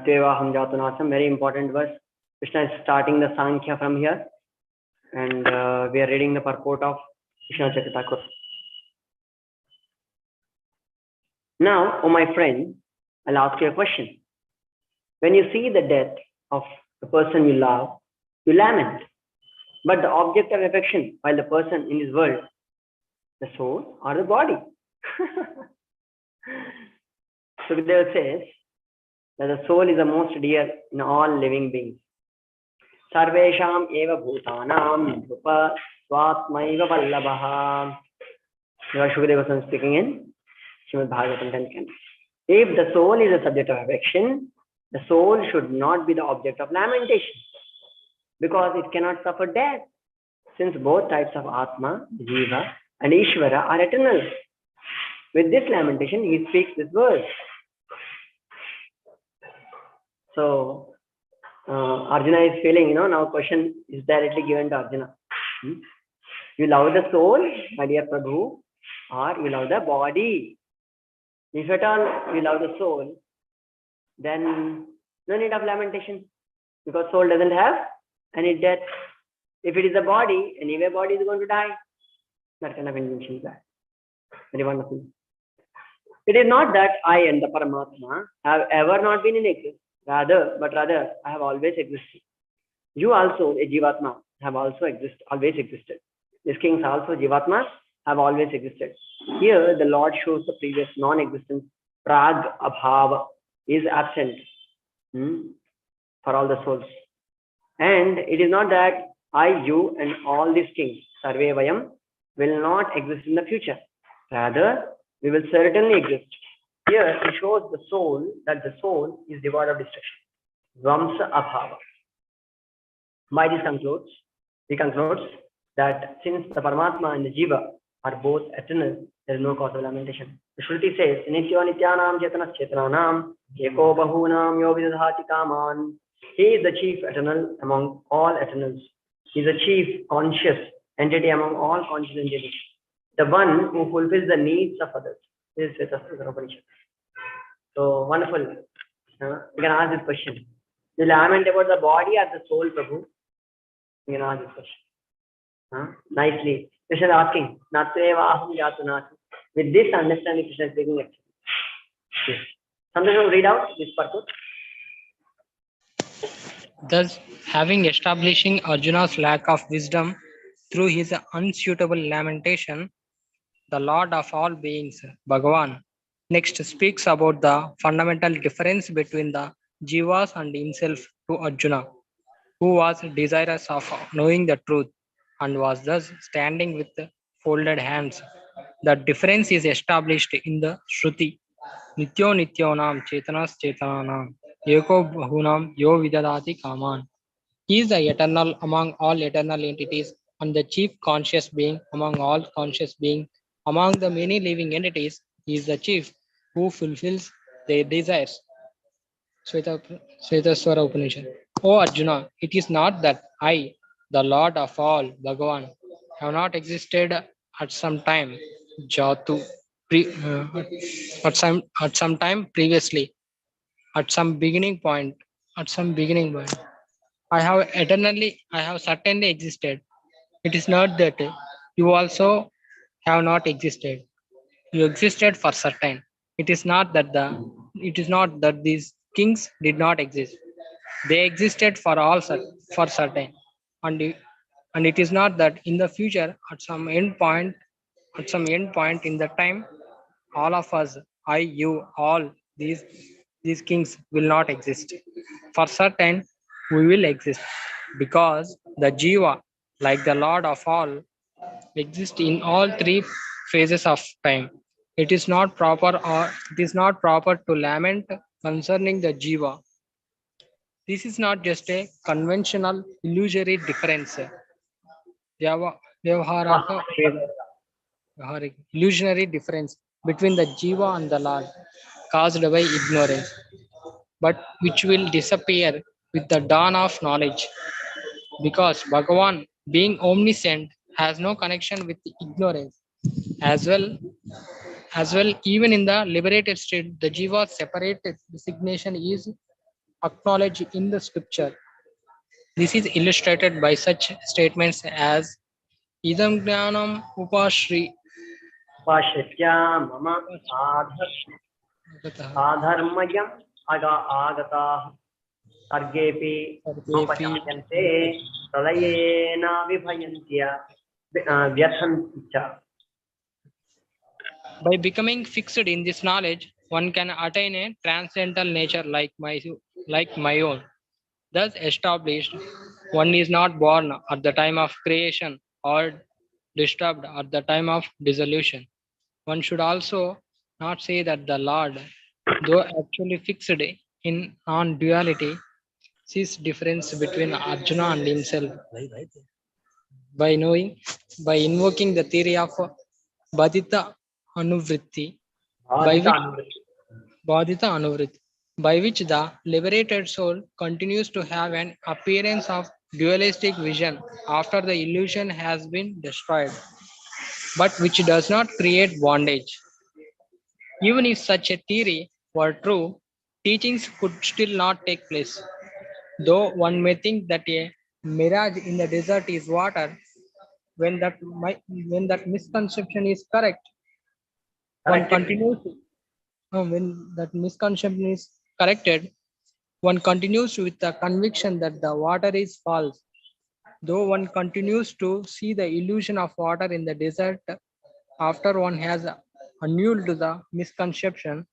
Natyevaham Jatunasam, very important verse. Krishna is starting the Sankhya from here, and we are reading the purport of Krishna Chakatakur. Now, oh my friend, I'll ask you a question. When you see the death of the person you love, you lament. But the object of affection, while the person in this world, the soul or the body. Sukadeva says that the soul is the most dear in all living beings. Sarvesham eva bhutanam dhupa swatmaiva vallabha. Sukadeva is speaking in Srimad Bhagavatam 10th canto. If the soul is a subject of affection, the soul should not be the object of lamentation, because it cannot suffer death, since both types of Atma, Jiva, and Ishvara are eternal. With this lamentation, he speaks this verse. So, Arjuna is feeling, now question is directly given to Arjuna. You love the soul, my dear Prabhu, or you love the body? If at all you love the soul, then no need of lamentation, because soul doesn't have any death. If it is a body, anyway body is going to die. That kind of invention is that. Very wonderful. It is not that I and the Paramatma have ever not been in existence, rather I have always existed. You also, a Jivatma, have also always existed. These kings also, Jivatmas, have always existed. Here, the Lord shows the previous non-existence, Prag Abhava, is absent for all the souls. And it is not that I, you, and all these kings, Sarve Vayam, will not exist in the future. Rather, we will certainly exist. Here, he shows the soul, that the soul is devoid of destruction. Vamsa Abhava. By this he concludes that since the Paramatma and the Jiva are both eternal, there is no cause of lamentation. The Shruti says, Nityo Nityanam Chetanas Chetananam Eko Bahunam Yo Vidadhati Kaman. He is the chief eternal among all eternals. He is the chief conscious entity among all conscious entities. The one who fulfills the needs of others. This is Upanishad. So wonderful. You can ask this question. You lament about the body or the soul, Prabhu? You can ask this question. Nicely. Krishna is asking, Natyevaham Jatunasam. With this understanding, Krishna is taking it. Yes. Sometimes we'll read out this purport. Thus, having establishing Arjuna's lack of wisdom through his unsuitable lamentation, the Lord of all beings, Bhagavan, next speaks about the fundamental difference between the Jivas and himself to Arjuna, who was desirous of knowing the truth and was thus standing with folded hands. The difference is established in the Shruti. Nityo Nityonam Chetanas Chetananam Eko Bahunam Yo Vidadati Kaman. He is the eternal among all eternal entities and the chief conscious being among all conscious beings. Among the many living entities, he is the chief who fulfills their desires. Svetaswara Upanishad. O Arjuna, it is not that I, the Lord of all, Bhagavan, have not existed at some time, Jatu, at some time previously, at some beginning point. I have certainly existed. It is not that you also have not existed. You existed for certain. It is not that these kings did not exist. They existed for certain. And it is not that in the future, at some end point in the time, all of us, I, you, all these kings will not exist. For certain, we will exist, because the Jiva, like the Lord of all, exists in all three phases of time. It is not proper to lament concerning the Jiva. This is not just a conventional illusory difference. Vyavaharaka illusionary difference between the Jiva and the Lord caused by ignorance, but which will disappear with the dawn of knowledge, because Bhagavan, being omniscient, has no connection with ignorance. As well, even in the liberated state, the Jiva's separate designation is acknowledged in the scripture. This is illustrated by such statements as idam jnanam upashri Pashitya mama adharmayam agata sargepi sarvepi nopashakyante pralayena vibhayantya vyathancha. By becoming fixed in this knowledge, one can attain a transcendental nature like my own. Thus established, one is not born at the time of creation or disturbed at the time of dissolution. One should also not say that the Lord, though actually fixed in non-duality, sees difference between Arjuna and himself by knowing, by invoking the theory of Badita Anuvritti, by Adhita which anuvritti. Badita Anuvritti, by which the liberated soul continues to have an appearance of dualistic vision after the illusion has been destroyed, but which does not create bondage. Even if such a theory were true, teachings could still not take place. Though one may think that a mirage in the desert is water, when that misconception is correct, one Corrected. continues. When that misconception is corrected, one continues with the conviction that the water is false. Though one continues to see the illusion of water in the desert after one has annulled the misconception,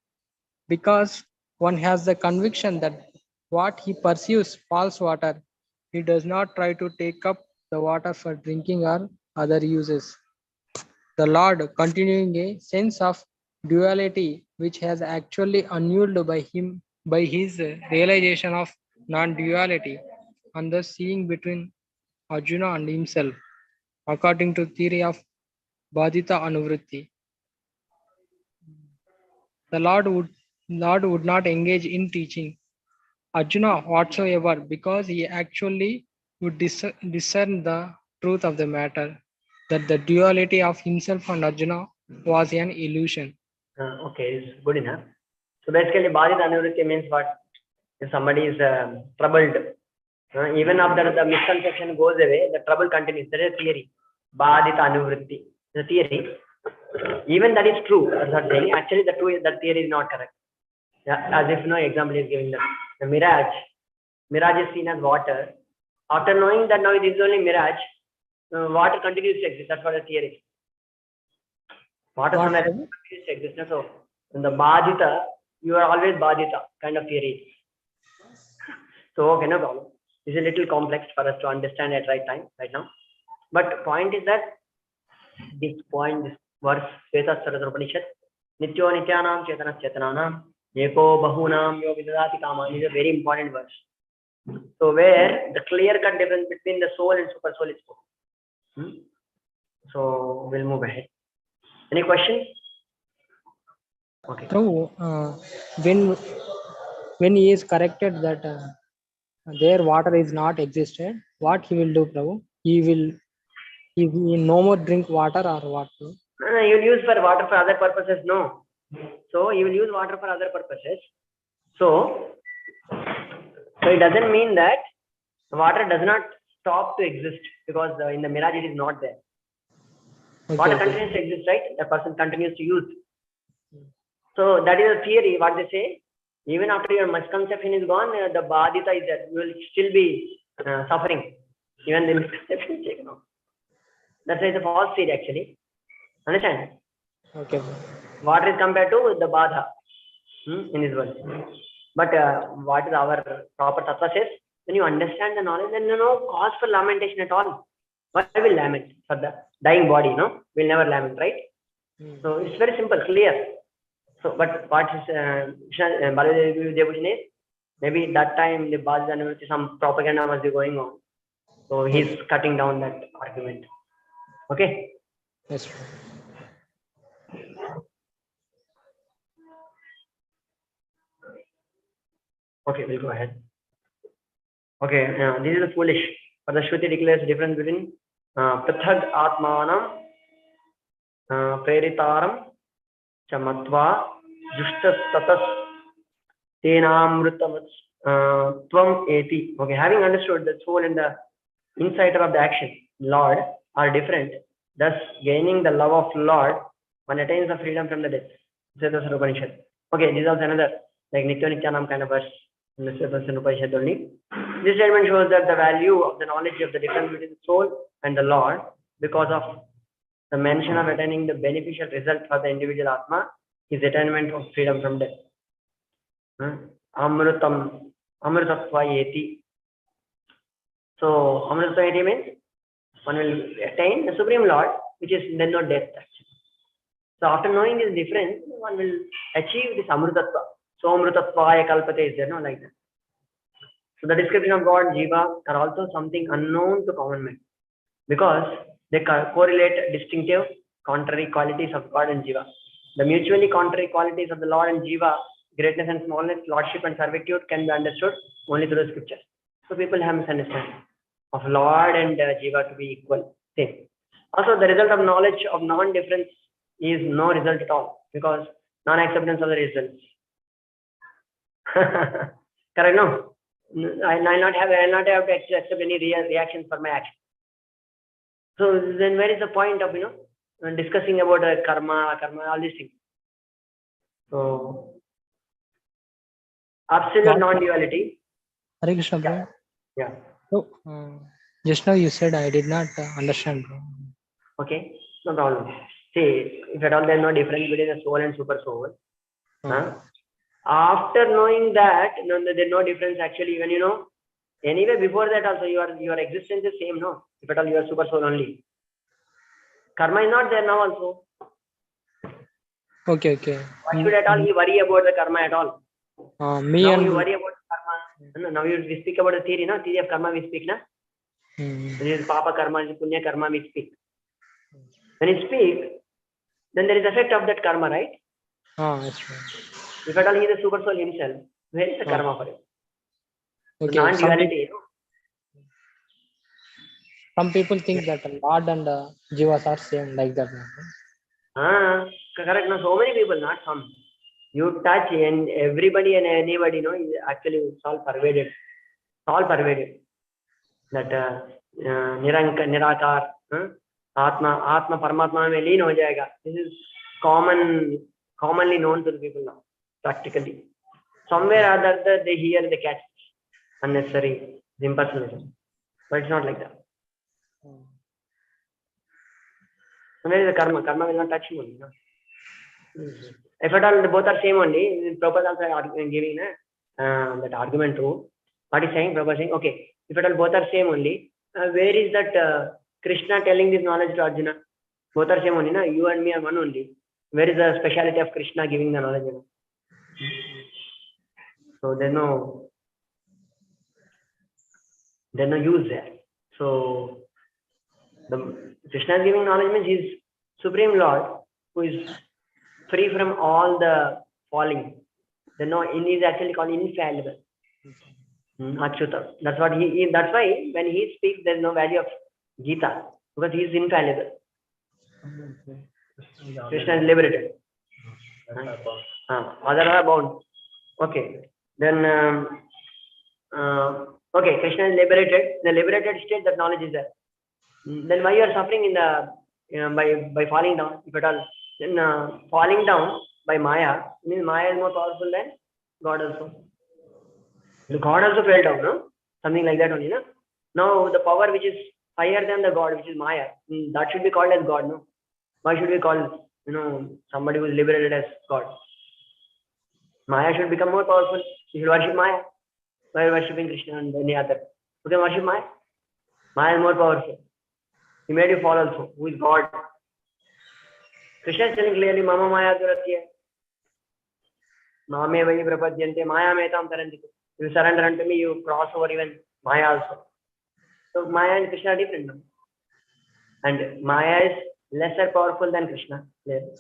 because one has the conviction that what he pursues false water, he does not try to take up the water for drinking or other uses. The Lord, continuing a sense of duality which has actually annulled by him by his realization of non-duality and thus seeing between Arjuna and himself, according to theory of Badita Anuvritti. The Lord would not engage in teaching Arjuna whatsoever because he actually would discern the truth of the matter, that the duality of himself and Arjuna was an illusion. Okay, it's good enough. So basically, Badhita Anuvritti means what? If somebody is troubled, even after the misconception goes away, the trouble continues. There is a theory. Badhita Anuvritti. The theory. Even that is true. That's not saying. Actually, that theory is not correct. Yeah, as if no example is giving them. The mirage. Mirage is seen as water. After knowing that now it is only mirage, water continues to exist. That's what the theory is. Water What? somewhere continues to exist. So in the Badhita, you are always Badhita kind of theory. So okay, no problem. It's a little complex for us to understand at right time, right now. But point is that this verse, Sveta Saraswara Upanishad, Nityo Nityanam Chetanas Chetananam, Eko Bahunam Yo Vidadati Kama is a very important verse. So where the clear cut difference between the soul and super soul is spoken. So we'll move ahead. Any questions? Okay. So, when he is corrected that their water is not existed, what he will do, Prabhu? He will no more drink water or what? Prabhu? No, you will use for water for other purposes. No. So you will use water for other purposes. So it doesn't mean that water does not stop to exist because in the mirage it is not there. Okay, Water okay. continues to exist, right? The person continues to use. So that is a theory. What they say, even after your misconception is gone, the badita is there. You will still be suffering. Even the misconception is taken off. That's why it's a false theory actually. Understand? Okay. Water is compared to the badha in this world. But what is our proper tattva says? When you understand the knowledge, then no cause for lamentation at all. Why will lament for the dying body? No, we'll never lament, right? So it's very simple, clear. So, but what is Baladev is, maybe that time the Baladev some propaganda must be going on. So he's cutting down that argument. Okay. Yes. Okay, we'll go ahead. Okay, this is foolish. For the Shruti declares the difference between Prathag Atmanam Preritaram Chamatva Jushtas Tatas Tenamrutavat Tvam eti. Okay, having understood the soul and the inciter of the action, Lord, are different, thus gaining the love of Lord, one attains the freedom from the death. Says Upanishad. Okay, this is also another like Nitya Nityanam kind of verse in the Upanishad only. This statement shows that the value of the knowledge of the difference between the soul and the Lord, because of the mention of attaining the beneficial result for the individual Atma, is attainment of freedom from death. Amrutam, Amrutatva Yeti. So, Amrutatva Yeti means one will attain the Supreme Lord, which is then not death. So, after knowing this difference, one will achieve this Amrutatva. So, Amrutatva Kalpate is there, no, like that. So, the description of God, Jiva, are also something unknown to common men, because they correlate distinctive, contrary qualities of God and Jiva. The mutually contrary qualities of the Lord and Jiva, greatness and smallness, lordship and servitude, can be understood only through the scriptures. So people have misunderstanding of Lord and Jiva to be equal, same. Also, the result of knowledge of non-difference is no result at all, because non-acceptance of the results. Correct? No, I'll not have to accept any reactions for my action. So then, where is the point of discussing about karma, all these things? So absolute non-duality. Hare Krishna, bro. Yeah. So, just now you said I did not understand, bro. Okay, no problem. See, if at all there is no difference between the soul and super soul, after knowing that, there is no difference actually. When anyway, before that also your existence is same, no? If at all you are super soul only, karma is not there now also. Okay. Why should at all you worry about the karma at all? Now you worry about karma. Now we speak about the theory, no? Theory of karma we speak, na? This is papa karma, this is punya karma we speak. When you speak, then there is effect of that karma, right? That's right. If at all he is the super soul himself, where is the karma for him? Okay. So non-duality. Some people think that Lord and Jivas are same, like that. Correct. No, so many people, not some. You touch and everybody and anybody, actually it's all pervaded. It's all pervaded. That Nirakar, Atma, Paramatma mein leen ho jayega. This is commonly known to the people now, practically. Somewhere or other they hear, they catch unnecessary impersonalism. But it's not like that. So where is the karma? Karma will not touch you only. No? If at all both are same only, Prabhupada also giving that argument too. What is saying? Prabhupada saying, okay, if at all both are same only, where is that Krishna telling this knowledge to Arjuna? Both are same only, na? You and me are one only. Where is the speciality of Krishna giving the knowledge? So there's no use there. So the Krishna is giving knowledge means he is Supreme Lord who is free from all the falling. Then he is actually called infallible. Achyuta. That's what he. That's why when he speaks, there is no value of Gita, because he is infallible. Krishna is liberated. Others are bound. Okay. Then okay, Krishna is liberated. The liberated state, that knowledge is there. Then why you are suffering in the by falling down? If at all, then falling down by Maya means Maya is more powerful than God also. The God also fell down, no? Something like that only, no? Now the power which is higher than the God, which is Maya, that should be called as God, no? Why should we call somebody who is liberated as God? Maya should become more powerful. You should worship Maya. Why worshipping Krishna and any other? You can worship Maya. Maya is more powerful. He made you fall also. Who is God? Krishna is telling clearly, Mama Maya Duratya. Mame Vayi Prapadyante Maya Metam Taranti. You surrender unto me, you cross over even Maya also. So Maya and Krishna are different now. And Maya is lesser powerful than Krishna. Clearly.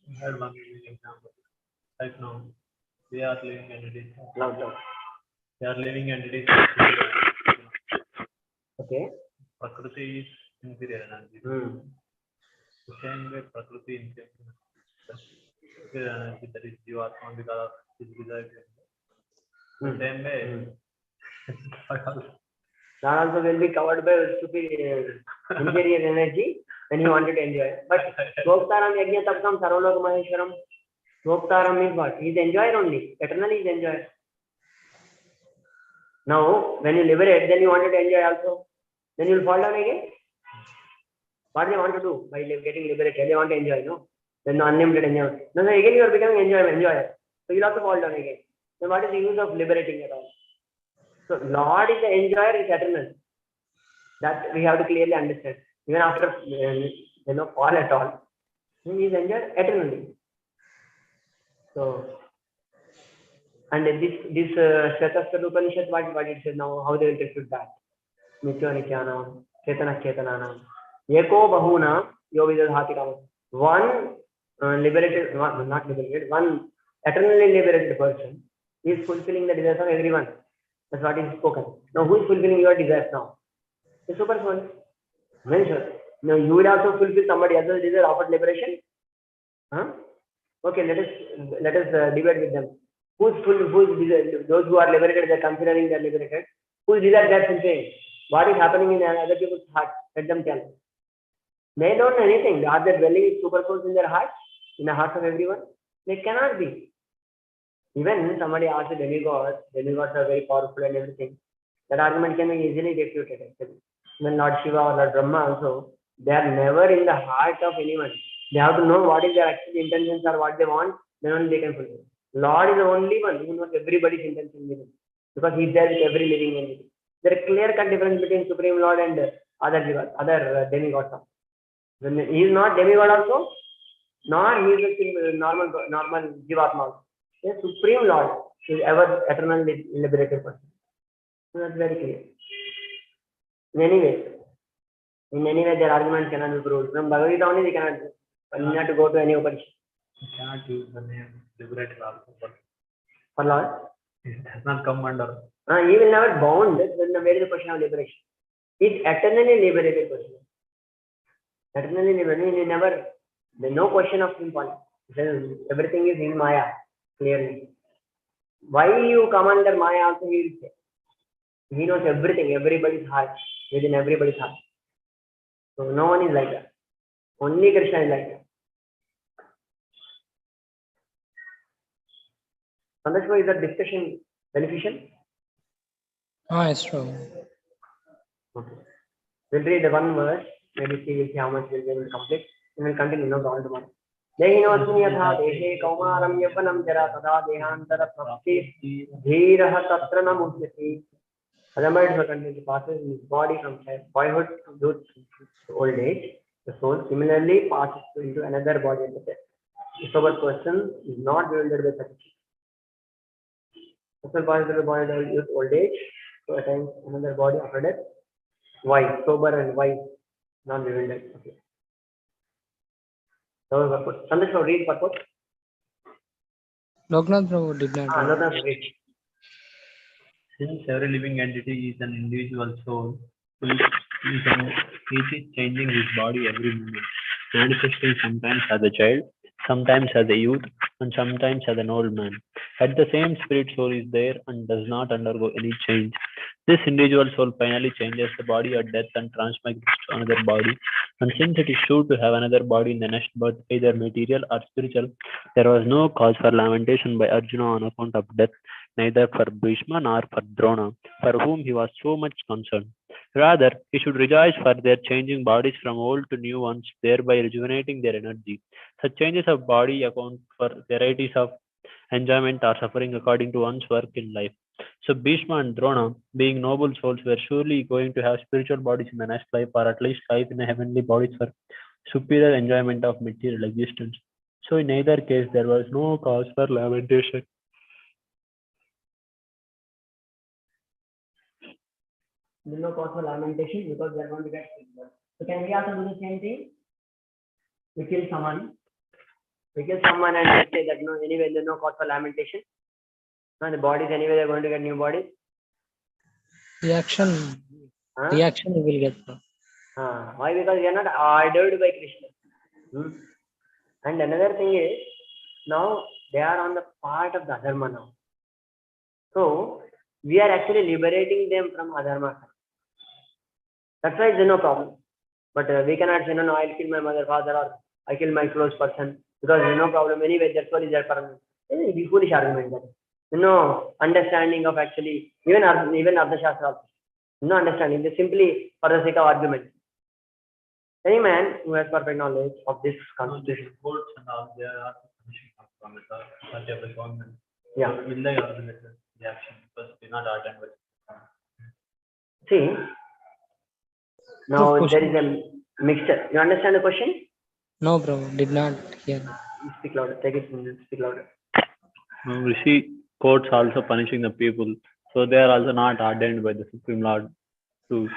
I had one example. Right now, they are living entities. Loud. They are living entities. Okay. Prakriti is inferior energy. The same way Prakriti is inferior. energy, that is Jiva because of his desire. The Hmm. same way, That also will be covered by superior inferior energy when you wanted to enjoy. But Goptaram Yajna Tapsam Sarvaloka Maheshwaram. Goptaram means what? He is enjoyer only. Eternally he is enjoyer. Now, when you liberate, then you wanted to enjoy also. Then you will fall down again. What they want to do by getting liberated? They want to enjoy, no? Then unlimited enjoyment. No, again you are becoming enjoyer. So you will also fall down again. Then what is the use of liberating at all? So Lord is the enjoyer, is eternal. That we have to clearly understand. Even after fall at all, he is enjoyed eternally. So, and this Shvetastra Upanishad, what it says now, how they will refute that? Nitya Nityanam, Chetana Chetananam, Eko Bahuna, Yovidadhati Kama. One liberated, not liberated, one eternally liberated person is fulfilling the desires of everyone. That's what is spoken. Now, who is fulfilling your desires now? The super soul. Mention. Now, you will also fulfill somebody else's desire after liberation. Huh? Okay, let us debate with them. Who's those who are liberated, they're considering they're liberated. Whose desire they're fulfilling? What is happening in other people's heart? Let them tell. They don't know anything. Are they dwelling super souls in their hearts? In the hearts of everyone? They cannot be. Even somebody asks a demigods are very powerful and everything. That argument can be easily refuted actually. When Lord Shiva or Lord Brahma also, they are never in the heart of anyone. They have to know what is their actual intentions or what they want, then only they can fulfill. Lord is the only one who knows everybody's intention within. Because he is there with every living entity. There is a clear-cut difference between Supreme Lord and other Jivas, other demigods. When he is not demigod also, nor he is a normal Jivatma. He is Supreme Lord, who is ever eternally liberated person. So that's very clear. In any way, their argument cannot be proved. From Bhagavad Gita only they cannot do. But you have to go to any Upanishad. You cannot use the name liberated also. For Lord? It does not come under. He will never bound. Then where is the question of liberation? He is eternally liberated person. Eternally liberated. He never. There is no question of him falling. Everything is in Maya. Clearly. Why you come under Maya also he will say. He knows everything, everybody's heart, within everybody's heart. So no one is like that. Only Krishna is like that. Sandashma, is that discussion beneficial? It's true. Okay. We'll read one verse, maybe we'll see how much we'll be able to complete, and we'll continue now all tomorrow. Dehinosmi yatha deshe kaumaram yavanam jara tada dehantara prapti dhiraha tatra namuhyati. Adamad continues passes in his body from boyhood to youth to old age. The soul similarly passes into another body at the death. The sober person is not bewildered by such. The soul passes into the body of youth, old age, to attain another body after death. Wise, sober and wise, not bewildered. Okay. So purport. Sandesh, read purport. Loknath Prabhu did not. Another read. Since every living entity is an individual soul, each is changing his body every moment, manifesting sometimes as a child, sometimes as a youth, and sometimes as an old man. At the same spirit soul is there and does not undergo any change. This individual soul finally changes the body at death and transmigrates to another body. And since it is sure to have another body in the next birth, either material or spiritual, there was no cause for lamentation by Arjuna on account of death, neither for Bhishma nor for Drona, for whom he was so much concerned. Rather, he should rejoice for their changing bodies from old to new ones, thereby rejuvenating their energy. Such changes of body account for varieties of enjoyment or suffering according to one's work in life. So Bhishma and Drona, being noble souls, were surely going to have spiritual bodies in the next life, or at least life in the heavenly bodies for superior enjoyment of material existence. So in either case, there was no cause for lamentation. There is no cause for lamentation because they are going to get sick. So can we also do the same thing? We kill someone. And say that no, anyway, there is no cause for lamentation. No, the bodies anyway, they are going to get new bodies. Reaction you will get. Why? Because we are not ordered by Krishna. And another thing is, now they are on the part of the adharma now. So we are actually liberating them from adharma. That's why there's no problem. But we cannot say, no, I'll kill my mother, father, or I kill my close person because there's no problem anyway. Their soul is there permanent. It's a foolish argument. That. No understanding of actually even Ardhashastra. No understanding. They simply for the sake of argument. Any man who has perfect knowledge of this constitution. Courts and all, they are also punishing us from the party of the government. Yeah. So will they organize the action because they're not ordained by the See, now there is a mixture. You understand the question? No, bro, did not hear. Speak louder. Take it. Speak louder. We see courts also punishing the people, so they are also not ordained by the Supreme Lord to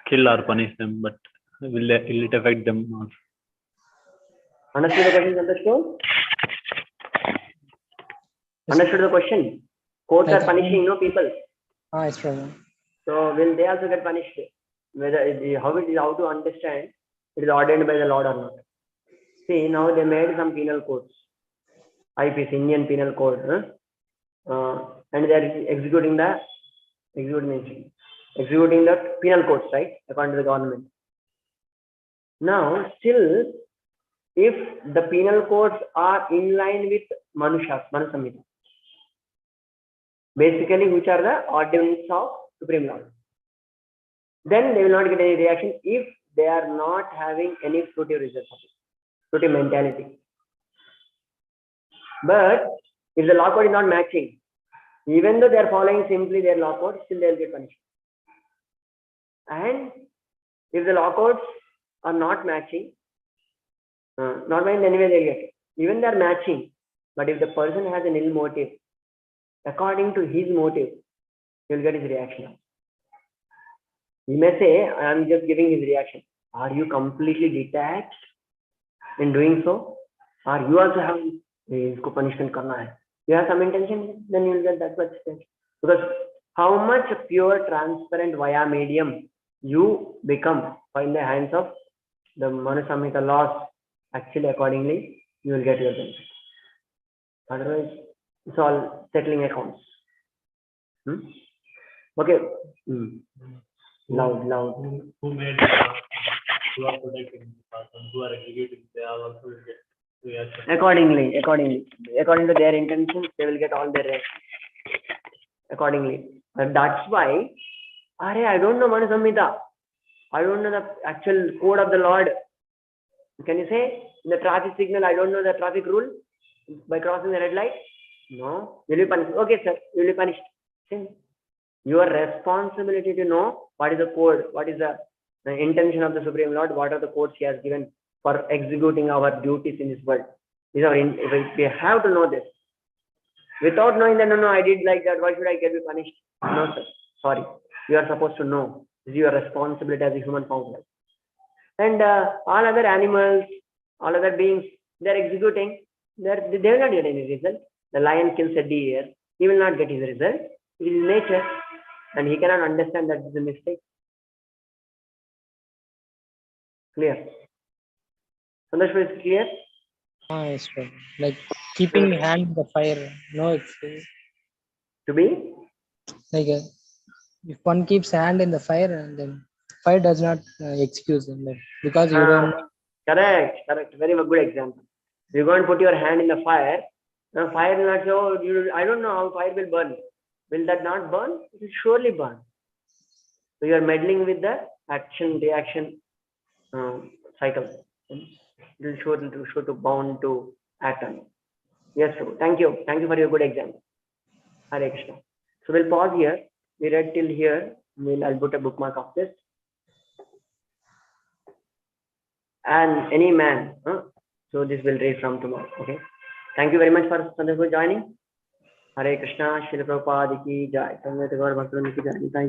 kill or punish them, but will it affect them also? Understood the question, understood? Understood the question? Courts are punishing people. Yes, brother. So will they also get punished? Whether how to understand it is ordained by the Lord or not? See, now they made some penal codes, IPC, Indian Penal Code, and they are executing the penal codes, right, according to the government. Now, still, if the penal codes are in line with Manu Samhita, basically which are the ordinances of Supreme Lord, then they will not get any reaction if they are not having any fruitive results, fruitive mentality. But if the law code is not matching, even though they are following simply their law code, still they will get punished. And if the law codes are not matching, not mind anyway they get. Even they are matching, but if the person has an ill motive, according to his motive, he will get his reaction. He may say, I am just giving his reaction. Are you completely detached in doing so? Or you also have punishment karna hai? You have some intention, then you will get that much attention. Because how much pure, transparent via medium you become in the hands of the Manu Samhita laws, actually accordingly you will get your benefit. Otherwise, it's all settling accounts. Okay. Loud. Who made the law? Who are protecting the person? Who are executing? They are also will get reaction. According to their intentions, they will get all their reactions. Accordingly. And that's why, I don't know Manu Samhita. I don't know the actual code of the Lord. Can you say in the traffic signal, I don't know the traffic rule by crossing the red light? No. Will you be punished? Okay, sir. You will be punished. Your responsibility to know what is the code, what is the intention of the Supreme Lord, what are the codes he has given for executing our duties in this world. We have to know this. Without knowing that, no, I did like that, why should I get punished? No, sir. Sorry. You are supposed to know. This is your responsibility as a human form. And all other animals, all other beings, they are executing. They will not get any result. The lion kills a deer. He will not get his result. It is nature. And he cannot understand that it is a mistake. Clear? Understood? Is clear? Yes, brother. Like keeping hand in the fire, no excuse. To be? Like if one keeps hand in the fire, and then fire does not excuse him, like, because you don't know. Correct. Very good example. You go and put your hand in the fire. Now fire will not say, I don't know how fire will burn. Will that not burn? It will surely burn. So you are meddling with the action-reaction cycle. It will show to bound to act on. Yes, Prabhu. Thank you. Thank you for your good example. Hare Krishna. So we'll pause here. We read till here. I'll put a bookmark of this. And any man. So this will read from tomorrow. Okay. Thank you very much for joining. Hare Krishna. Srila Prabhupada ki jai. Sangat Gaur Bhaktivinoda ki jai.